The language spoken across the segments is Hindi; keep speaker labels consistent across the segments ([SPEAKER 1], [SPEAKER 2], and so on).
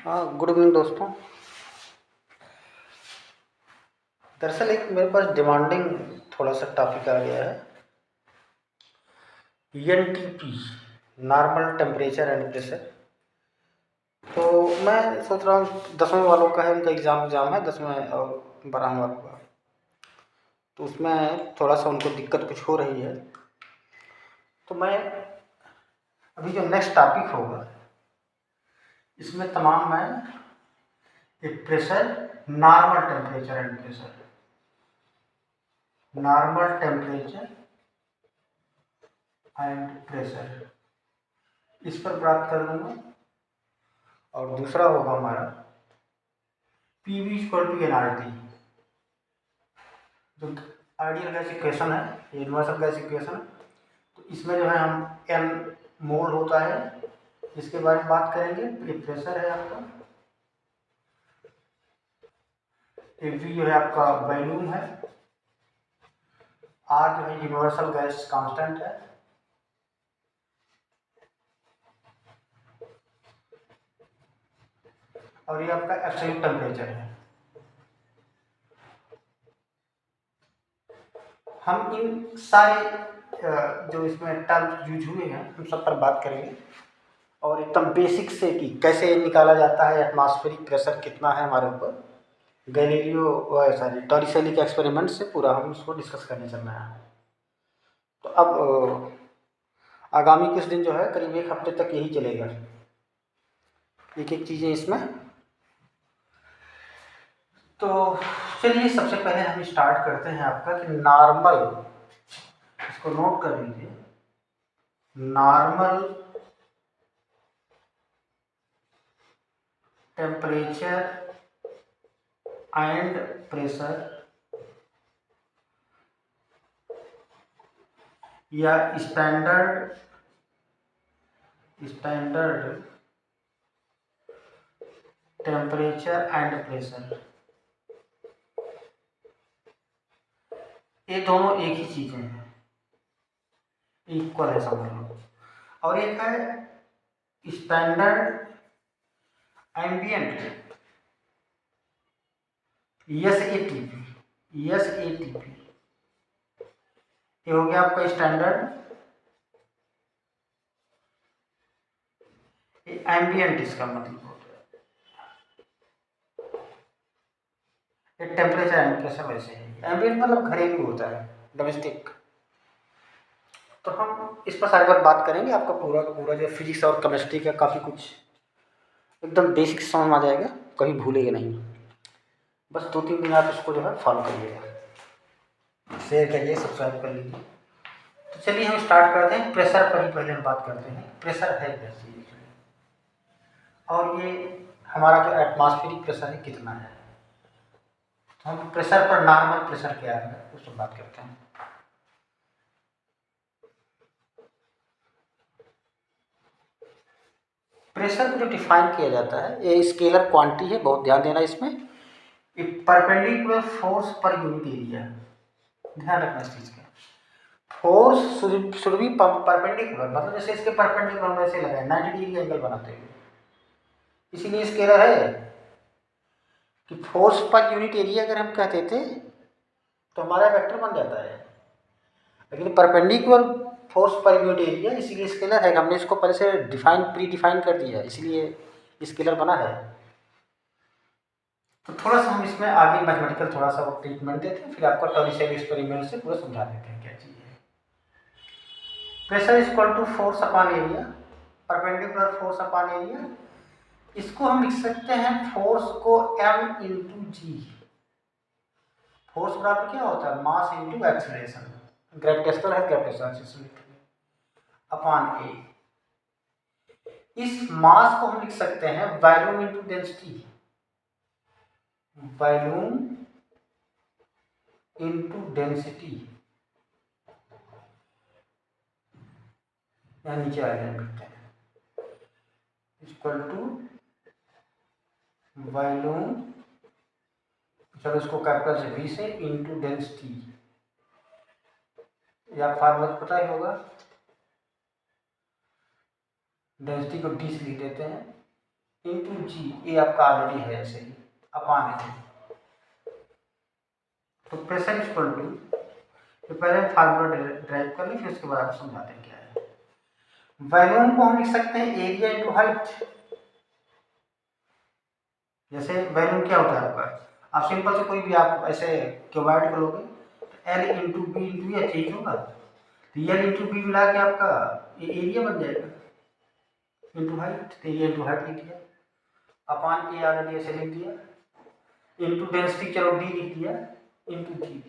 [SPEAKER 1] हाँ, गुड इवनिंग दोस्तों। दरअसल एक मेरे पास डिमांडिंग थोड़ा सा टॉपिक आ गया है। NTP, normal temperature and pressure. तो मैं सोच रहा हूँ 10वीं वालों का है, उनका एग्ज़ाम है 10वें और 12वें वालों का। तो उसमें थोड़ा सा उनको दिक्कत कुछ हो रही है। तो मैं अभी जो नेक्स्ट टॉपिक होगा इसमें तमाम मैं एक pressure, normal temperature and pressure, normal temperature and pressure, इस पर बात कर लूँगा। और दूसरा होगा हमारा P V equal to N R T, जो आइडियल गैस इक्वेशन है, यूनिवर्सल गैस इक्वेशन है। तो इसमें जो है हम एन मोल होता है, इसके बारे में बात करेंगे। ये प्रेशर है आपका, ये वी जो है आपका वॉल्यूम है, आर जो है यूनिवर्सल गैस कांस्टेंट है, और ये आपका एब्सोल्यूट टेम्परेचर है। हम इन सारे जो इसमें टर्म्स यूज हुए हैं हम सब पर बात करेंगे, और एकदम बेसिक से कि कैसे निकाला जाता है एटमॉस्फेरिक प्रेशर कितना है हमारे ऊपर, गैलीलियो सॉरी टॉरिसेली के एक्सपेरिमेंट से पूरा हम इसको डिस्कस करने चल रहे हैं। तो अब आगामी कुछ दिन जो है करीब एक हफ्ते तक यही चलेगा, एक एक चीज़ें इसमें। तो चलिए सबसे पहले हम स्टार्ट करते हैं आपका कि नॉर्मल, इसको नोट कर लीजिए, नॉर्मल टेम्परेचर एंड प्रेशर या स्टैंडर्ड टेम्परेचर एंड प्रेशर, ये दोनों एक ही चीजें हैं, इक्वल है समझ लो। और एक है स्टैंडर्ड एम्बिएंट, एसएटीपी, ये हो गया आपका स्टैंडर्ड एम्बिएंट, इसका मतलब होता है टेम्परेचर एंड प्रेशर। वैसे ही एम्बिएंट मतलब घरेलू होता है, डोमेस्टिक। तो हम इस पर सारी बात करेंगे, आपका पूरा का पूरा जो फिजिक्स और केमिस्ट्री का काफ़ी कुछ एकदम बेसिक समझ में आ जाएगा, कभी भूलेंगे नहीं। बस 2-3 दिन आप इसको जो है फॉलो करिएगा, शेयर करिए, सब्सक्राइब कर लीजिए। तो चलिए हम स्टार्ट करते हैं, प्रेशर पर ही पहले हम बात करते हैं। प्रेशर है क्या चीज़, और ये हमारा जो एटमॉस्फेरिक प्रेशर है कितना है। तो हम प्रेशर पर नॉर्मल प्रेशर क्या है उस पर बात करते हैं। प्रेशर को जो डिफाइन किया जाता है, ये स्केलर क्वांटिटी है, बहुत ध्यान देना इसमें। Perpendicular force per unit area, ध्यान रखना इस चीज का। फोर्स शुड बी परपेंडिकुलर, मतलब जैसे इसके परपेंडिकुलर वैसे लगाए 90 डिग्री एंगल बनाते हुए, इसीलिए स्केलर है कि फोर्स पर यूनिट एरिया अगर हम कहते थे तो हमारा वेक्टर बन जाता है, लेकिन perpendicular force per unit area इसीलिए स्केलर है। हमने इसको पहले से प्री डिफाइन कर दिया, इसलिए स्केलर बना है। तो थोड़ा सा हम इसमें आगे मैथमेटिकल थोड़ा सा ट्रीटमेंट देते हैं, फिर आपको टॉरिसेली एक्सपेरिमेंट से पूरा समझा देते हैं क्या चीज़ है। Pressure equal to force upon area, perpendicular force upon area. इसको हम लिख सकते हैं फोर्स को m इंटू जी। फोर्स बराबर क्या होता है, मास इंटू एक्सीलरेशन, ग्रेविटेशनल है ग्रेविटेशनल एक्सीलरेशन अपॉन ए। इस मास को हम लिख सकते हैं volume into density, volume into density, यहाँ नीचे आ जाए इक्वल टू वॉल्यूम, चलो इसको कैपिटल से v से, इंटू डेंसिटी, या फार्मूला पता ही होगा, डेंसिटी को d से लिख देते हैं, इंटू जी, ये आपका ऑलरेडी है ऐसे ही अपान है। तो प्रेशर इक्वल टू, तो पहले फार्मूला ड्राइव कर लें, फिर उसके बाद आपको समझाते हैं क्या है। वॉल्यूम को हम लिख सकते हैं एरिया इंटू हाइट। जैसे वॉल्यूम क्या होता है आपका, आप सिंपल से कोई भी आप ऐसे क्यूबॉइड को लोगे तो एल इंटू बी इंटू ये चेंज होगा, तो एल इंटू बी मिला के आपका ये एरिया बन जाएगा इंटू हाइट, तो एरिया इंटू हाइट लिख दिया, अपान ए ऑलरेडी ऐसे लिख दिया, इंटू डेंसिटी चलो डी लिख दिया, इंटू जी,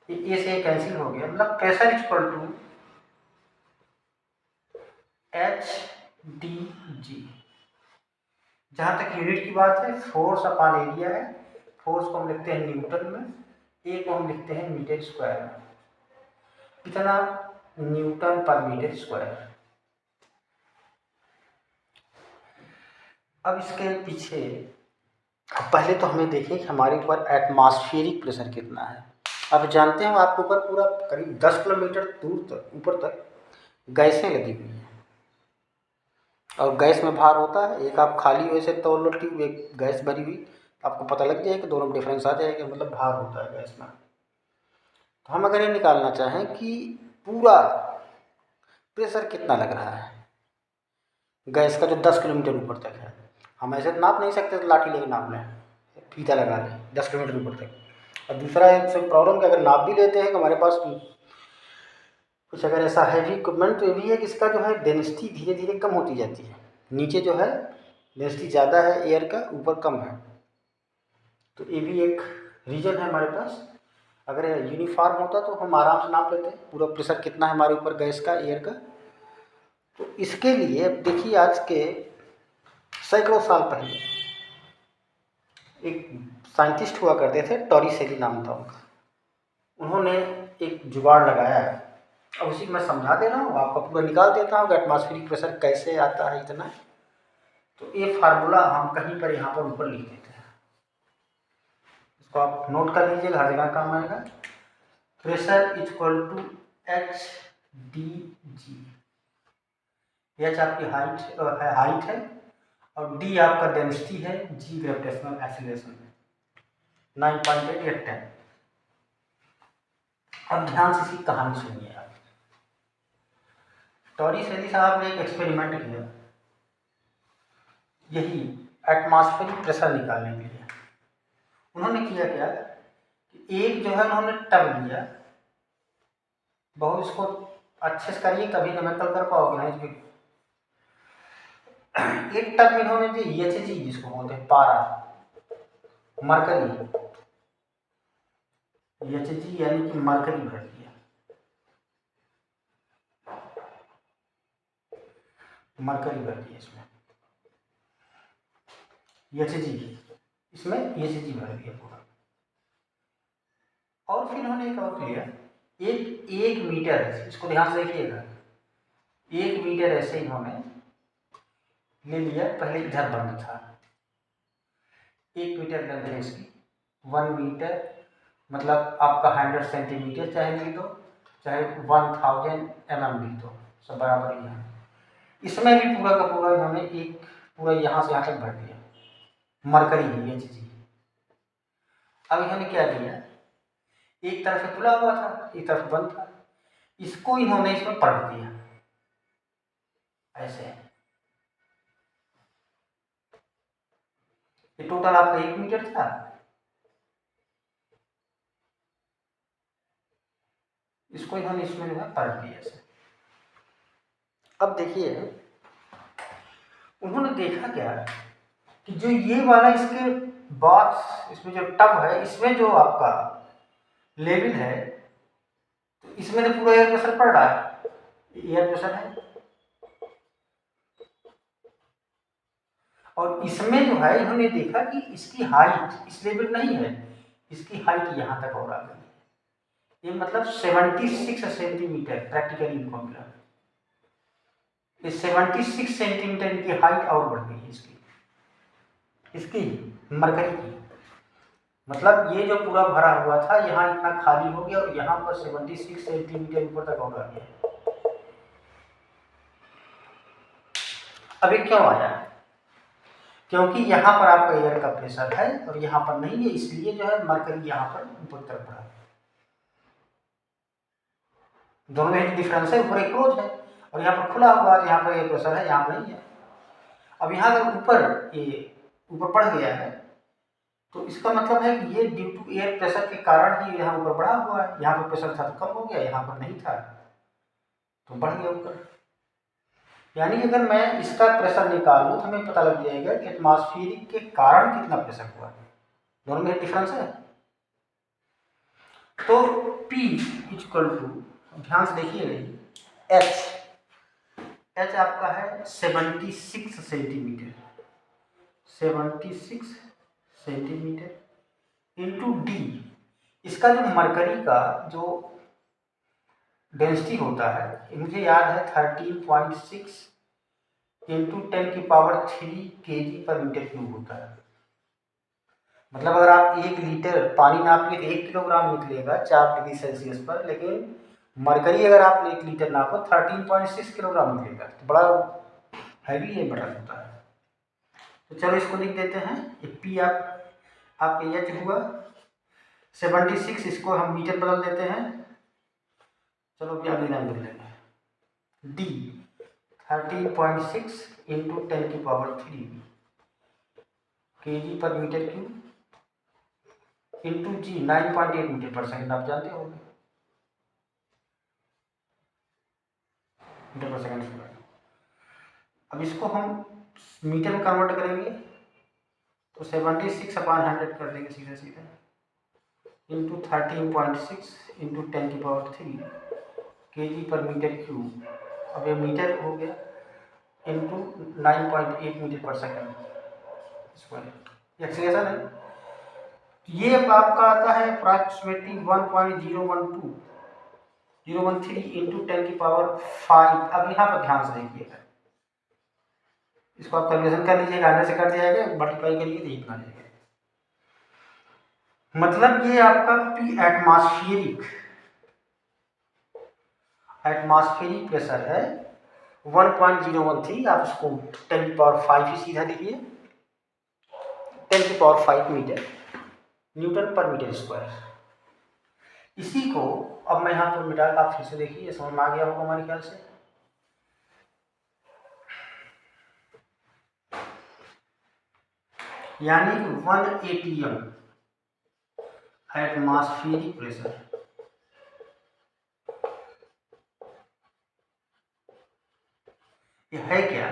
[SPEAKER 1] ए से कैंसिल हो गया, मतलब pressure equal to H D G. जहाँ तक यूनिट की बात है, फोर्स अपान एरिया है, फोर्स को हम लिखते हैं न्यूटन में, ए को हम लिखते हैं मीटर स्क्वायर में, कितना न्यूटन पर मीटर स्क्वायर। अब इसके पीछे पहले तो हमें देखिए कि हमारे ऊपर एटमॉस्फेरिक प्रेशर कितना है। अब जानते हैं आपके ऊपर पूरा करीब 10 किलोमीटर दूर तक ऊपर तक गैसें लगी हुई हैं, और गैस में भार होता है, एक आप खाली वैसे तौल लो ट्यूब, एक गैस भरी हुई, आपको पता लग जाएगा कि दोनों में डिफरेंस आ जाएगा, मतलब भार होता है गैस में। तो हम अगर ये निकालना चाहें कि पूरा प्रेशर कितना लग रहा है गैस का जो 10 किलोमीटर ऊपर तक है, हम ऐसे तो नाप नहीं सकते, तो लाठी लेके नाप लें, फीता लगा लें 10 किलोमीटर ऊपर तक। और दूसरा एक से प्रॉब्लम कि अगर नाप भी लेते हैं कि हमारे पास कुछ अगर ऐसा हैवी इक्विपमेंट, तो ये भी है कि इसका जो है डेंसिटी धीरे धीरे कम होती जाती है, नीचे जो है डेंसिटी ज़्यादा है एयर का, ऊपर कम है, तो ये भी एक रीज़न है हमारे पास। अगर यूनिफॉर्म होता तो हम आराम से नाप लेते हैं पूरा प्रेशर कितना है हमारे ऊपर गैस का, एयर का। तो इसके लिए अब देखिए, आज के सैकड़ों साल पहले एक साइंटिस्ट हुआ करते थे, टॉरिसेली नाम था उनका, उन्होंने एक जुगाड़ लगाया है। अब उसी को मैं समझा दे रहा हूँ, आपका पूरा निकाल देता हूँ कि एटमॉस्फेरिक प्रेशर कैसे आता है इतना। तो ये फार्मूला हम कहीं पर यहाँ पर ऊपर लिख देते हैं, इसको आप नोट कर लीजिएगा, हर जगह काम आएगा। Pressure equal to H D G, H आपकी हाइट है और डी आपका डेंसिटी है, जी ग्रेविटेशनल एक्सीलरेशन है, 9.8 या 10। अब ध्यान से इसकी कहानी सुनिए आप। टॉरिसेली साहब ने एक एक्सपेरिमेंट किया, यही एटमॉस्फेरिक प्रेशर निकालने के लिए। उन्होंने किया क्या कि एक जो है उन्होंने टब लिया, बहुत इसको अच्छे से करिए, कभी नकल कर पाओगे नहीं। एक टब में इन्होंने जो EHG जिसको बोलते हैं पारा, मरकरी, EHG यानी कि मरकरी भर दिया, मरकरी भर दिया इसमें, EHG, इसमें EHG भर दिया पूरा। और फिर उन्होंने एक और किया, एक मीटर, इसको ध्यान से देखिएगा, 1 मीटर ऐसे इन्होंने ले लिया, पहले इधर बंद था, 1 मीटर लेंथ है इसकी, 1 मीटर मतलब आपका 100 सेंटीमीटर चाहे लिख दो, चाहे 1000 mm लिख दो, सब बराबर ही है। इसमें भी पूरा का पूरा इन्होंने एक पूरा यहाँ से यहाँ तक भर दिया, मरकरी है ये चीज़। अब इन्होंने क्या किया, एक तरफ से खुला हुआ था, एक तरफ बंद था, इसको इन्होंने इसमें पलट दिया ऐसे। ये टोटल आपका 1 मीटर था, इसको इन्होंने इसमें जो है पलट दिया ऐसे। अब देखिए, उन्होंने देखा क्या कि जो ये वाला इसके बॉक्स, इसमें जो टब है, इसमें जो आपका लेवल है, तो इसमें तो पूरा एयर प्रेशर पड़ रहा है, एयर प्रेशर है, और इसमें जो है इन्होंने देखा कि इसकी हाइट इस लेवल नहीं है, इसकी हाइट यहाँ तक और आ गई, ये मतलब 76 सेंटीमीटर प्रैक्टिकली इनको मिला, ये 76 सेंटीमीटर की हाइट और बढ़ गई इसकी मरकरी की। मतलब ये जो पूरा भरा हुआ था, यहाँ इतना खाली हो गया और यहाँ पर 76 सेंटीमीटर ऊपर तक और आ गया। अब ये क्यों आया? क्योंकि यहाँ पर आपका एयर का प्रेशर है और यहाँ पर नहीं है, इसलिए जो है मरकरी यहाँ पर ऊपर की तरफ बढ़ा। दोनों में डिफरेंस है, ऊपर एक क्लोज है और यहाँ पर खुला हुआ है, यहाँ पर एयर प्रेशर है, यहाँ पर नहीं है। अब यहाँ अगर ऊपर ये ऊपर बढ़ गया है तो इसका मतलब है कि ये ड्यू टू एयर प्रेशर के कारण ही यहाँ ऊपर बढ़ा हुआ है। यहाँ पर प्रेशर था तो कम हो गया, यहाँ पर नहीं था तो बढ़ गया ऊपर। यानी अगर मैं इसका प्रेशर निकाल लूँ तो हमें पता लग जाएगा कि एटमॉस्फेरिक के कारण कितना प्रेशर हुआ। दोनों में डिफरेंस है। तो P इक्वल टू, ध्यान से देखिए, H आपका है 76 सेंटीमीटर, 76 सेंटीमीटर इंटू D। इसका जो मरकरी का जो डेंसिटी होता है, मुझे याद है 13.6 इंटू 10⁻³ kg/m³ होता है। मतलब अगर आप 1 लीटर पानी नापिए तो 1 किलोग्राम निकलेगा 4 डिग्री सेल्सियस पर, लेकिन मरकरी अगर आप 1 लीटर नापो 13.6 किलोग्राम निकलेगा। तो बड़ा हैवी ये मेटल होता है। तो चलो इसको लिख देते हैं। ये P आपके H हुआ 76, इसको हम मीटर बदल देते हैं। चलो अभी अगली लाइन बदल लेंगे। D 13.6 into 10⁻³ kg/m³ into G 9.8 metre पर सेकंड, आप जानते होंगे मीटर पर सेकंड स्क्वायर। अब इसको हम मीटर में कन्वर्ट करेंगे तो 76/100 कर देंगे सीधे सीधे, इंटू 13.6 इंटू 10⁻³ kg/m³। अब ये मीटर हो गया, इंटू 9.8 मीटर पर सेकंड स्क्वायर। एक्सलेशन है। ये आपका आता है अप्रॉक्सीमेटली 1.013 इंटू 10⁵। अब यहाँ पर ध्यान से देखिएगा, इसको आप कैलकुलेशन कर लीजिएगा, आगे से कर दिया जाएगा, मल्टीप्लाई करिए तो इतना जाएगा। मतलब ये आपका P एटमॉस्फेरिक प्रेशर है 1.013। आप इसको 10⁵ ही सीधा लिखिए, 10⁵ मीटर न्यूटन पर मीटर स्क्वायर। इसी को अब मैं यहाँ पर मिटा, आप फिर से देखिए, समझ में आ गया होगा हमारे ख्याल से। यानी 1 atm एटमॉस्फेरिक प्रेशर ये है क्या?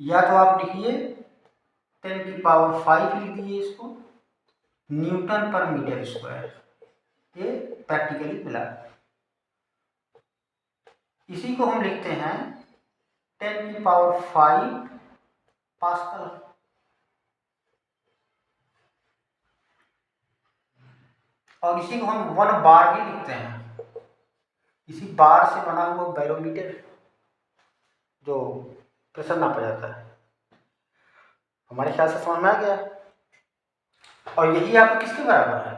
[SPEAKER 1] या तो आप लिखिए 10⁵ लिख दीजिए इसको, न्यूटन पर मीटर स्क्वायर। ये प्रैक्टिकली मिला। इसी को हम लिखते हैं 10⁵ पास्कल। और इसी को हम 1 बार भी लिखते हैं। इसी बार से बना हुआ बैरोमीटर जो प्रेशर नापा जाता है। हमारे ख्याल से समझ में आ गया। और यही आपको किसके बराबर है?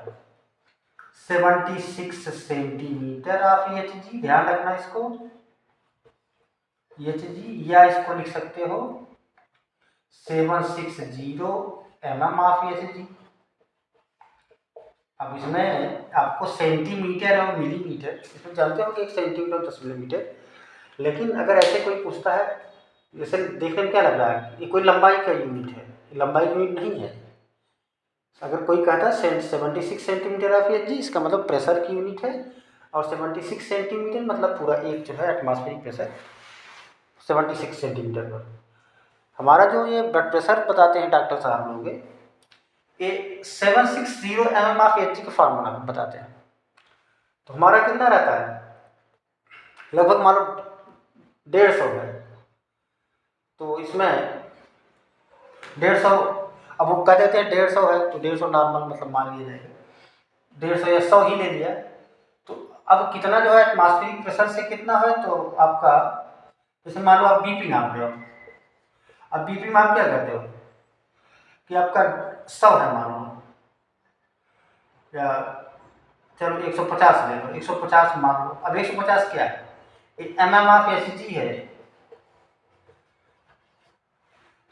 [SPEAKER 1] 76 सेंटीमीटर ऑफ Hg। ध्यान रखना इसको, Hg, या इसको लिख सकते हो 760 mm ऑफ Hg। अब इसमें आपको सेंटीमीटर और मिलीमीटर, इसमें जानते हो कि 1 सेंटीमीटर और 10 मिलीमीटर। लेकिन अगर ऐसे कोई पूछता है, जैसे देखने में क्या लग रहा है, ये कोई लंबाई का यूनिट है, लंबाई यूनिट नहीं है। अगर कोई कहता है 76 सेंटीमीटर ऑफ Hg, इसका मतलब प्रेशर की यूनिट है। और 76 सेंटीमीटर मतलब पूरा एक जो है एटमॉस्फेरिक प्रेशर 76 सेंटीमीटर पर। हमारा जो ये ब्लड प्रेशर बताते हैं डॉक्टर साहब लोग, ये 760 mm ऑफ Hg का फार्मूला बताते हैं। तो हमारा कितना रहता है? लगभग मान लो 150 है। तो इसमें 150, अब वो कह देते हैं 150 है तो 150 नॉर्मल मतलब मान लिया जाएगा, 150 या 100 ही ले लिया। तो अब कितना जो है एटमॉस्फेरिक प्रेशर से कितना है, तो आपका जैसे मान लो आप बीपी नाप रहे हो। अब बीपी में आप क्या करते हो कि आपका 100 है मान लो, या चलो 150 ले लो, 150 मान लो। अब 150 क्या है? MM ऑफ Hg है।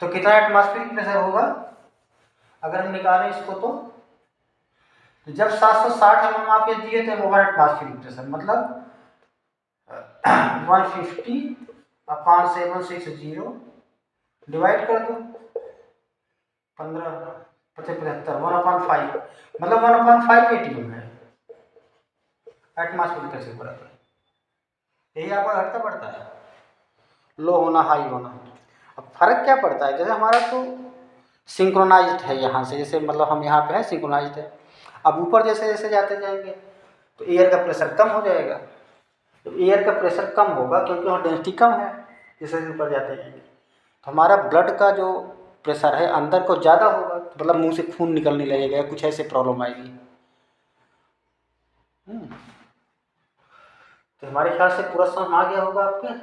[SPEAKER 1] तो कितना एटमॉस्फेरिक प्रेशर होगा अगर हम निकालें इसको, तो जब 760 mm आप ये दिए थे वो एटमॉस्फेरिक प्रेशर, मतलब 150/760 डिवाइड कर दो 15 75 1/5, मतलब 1/5 ATM है एटमॉस्फेरिक प्रेशर बराबर। यही आपका घटता बढ़ता है, लो होना हाई होना। अब फर्क क्या पड़ता है, जैसे हमारा तो सिंक्रोनाइज्ड है यहाँ से, जैसे मतलब हम यहाँ पे है सिंक्रोनाइज्ड है। अब ऊपर जैसे जैसे जाते जाएंगे तो एयर का प्रेशर कम हो जाएगा। तो एयर का प्रेशर कम होगा क्योंकि वहाँ डेंसिटी कम है, जैसे ऊपर जाते जाएंगे तो हमारा ब्लड का जो प्रेशर है अंदर को ज़्यादा होगा, मतलब मुंह से खून निकलने लगेगा, कुछ ऐसे प्रॉब्लम आएगी। तो हमारे ख्याल से पूरा समझ आ गया होगा आपके।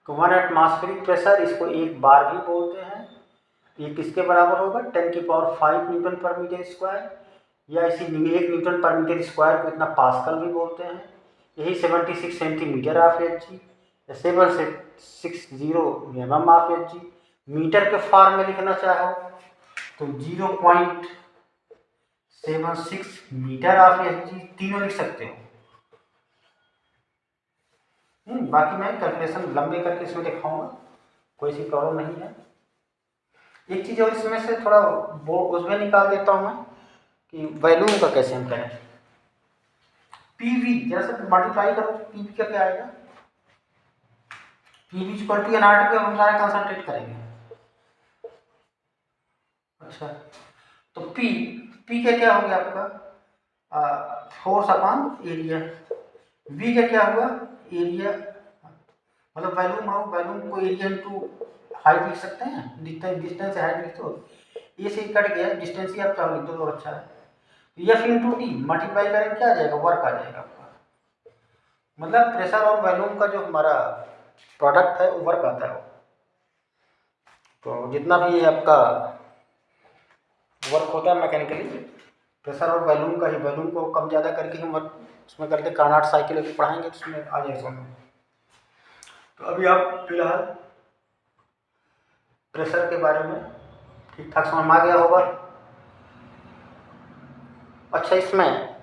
[SPEAKER 1] तो 1 एटमॉस्फेरिक प्रेशर, इसको 1 बार भी बोलते हैं। ये किसके बराबर होगा, 10⁵ न्यूटन पर मीटर स्क्वायर, या इसी 1 न्यूटन पर मीटर स्क्वायर को इतना पास्कल भी बोलते हैं। यही 76 सेंटीमीटर ऑफ Hg या 760 mm ऑफ Hg। मीटर के फॉर्म में लिखना चाहो तो 0.76 मीटर ऑफ Hg, तीनों लिख सकते हो। बाकी मैं कैलकुलेशन लंबे करके इसमें दिखाऊंगा, कोई सी प्रॉब्लम नहीं है। एक चीज़ और इसमें से थोड़ा वो उसमें निकाल देता हूँ मैं कि वैल्यूम का कैसे हम करें। पीवी जैसे मल्टीप्लाई करो, पीवी का क्या आएगा, पीवी इक्वल टू एनआरटी पे हम सारा कंसंट्रेट करेंगे। अच्छा, तो पी का क्या हो गया आपका, फोर्स अपॉन एरिया। वी का क्या हुआ, एरिया, मतलब वैल्यूम को एरिया इंटू हाइट लिख सकते हैं, डिस्टेंस हाइट लिख दो, ये से कट गया, डिस्टेंस ही आप चाहो लिख दो तो अच्छा है। एफ इंटू टी मल्टीप्लाई करेंगे क्या आ जाएगा, वर्क आ जाएगा आपका, मतलब प्रेशर और वॉल्यूम का जो हमारा प्रोडक्ट है वो वर्क आता है। तो जितना भी आपका वर्क होता है मैकेनिकली, प्रेशर और वॉल्यूम का ही, वॉल्यूम को कम ज़्यादा करके हम उसमें करते कार्नाट साइकिल पढ़ाएंगे तो उसमें आ जाएगा समझ। तो अभी आप फिलहाल प्रेशर के बारे में ठीक ठाक समझ में आ गया होगा। अच्छा, इसमें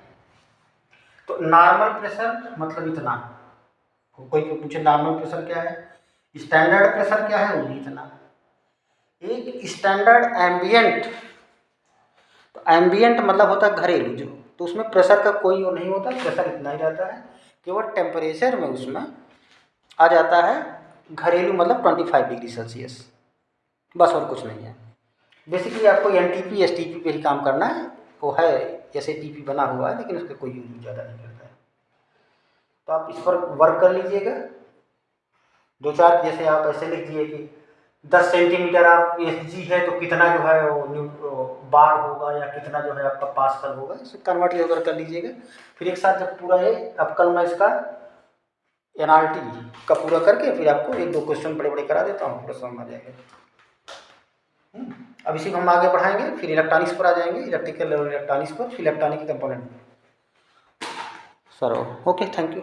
[SPEAKER 1] तो नॉर्मल प्रेशर मतलब इतना, कोई पूछे नॉर्मल प्रेशर क्या है, स्टैंडर्ड प्रेशर क्या है, वो भी इतना। एक स्टैंडर्ड एम्बियंट, तो एम्बियंट मतलब होता है घरेलू जो, तो उसमें प्रेशर का कोई वो नहीं होता, प्रेशर इतना ही रहता है, केवल टेम्परेचर में उसमें आ जाता है घरेलू, मतलब 25 डिग्री सेल्सियस, बस और कुछ नहीं है। बेसिकली आपको NTP STP पे ही काम करना है, वो है SATP बना हुआ है लेकिन उसका कोई यूज ज़्यादा नहीं करता है। तो आप इस पर वर्क कर लीजिएगा, 2-4 जैसे आप ऐसे लिख दिए कि 10 सेंटीमीटर आप Hg है तो कितना जो है वो बार होगा या कितना जो है आपका पास्कल होगा, इसे कन्वर्ट इधर कर लीजिएगा। फिर एक साथ जब पूरा ये अब कल मैं इसका NRT का पूरा करके फिर आपको 1-2 क्वेश्चन बड़े बड़े करा देता हूँ, पूरा समझ आ जाएगा। अब इसी को हम आगे बढ़ाएंगे, फिर इलेक्ट्रॉनिक्स पर आ जाएंगे, इलेक्ट्रिकल और इलेक्ट्रॉनिक्स पर, फिर electronic component. Sir okay, thank you.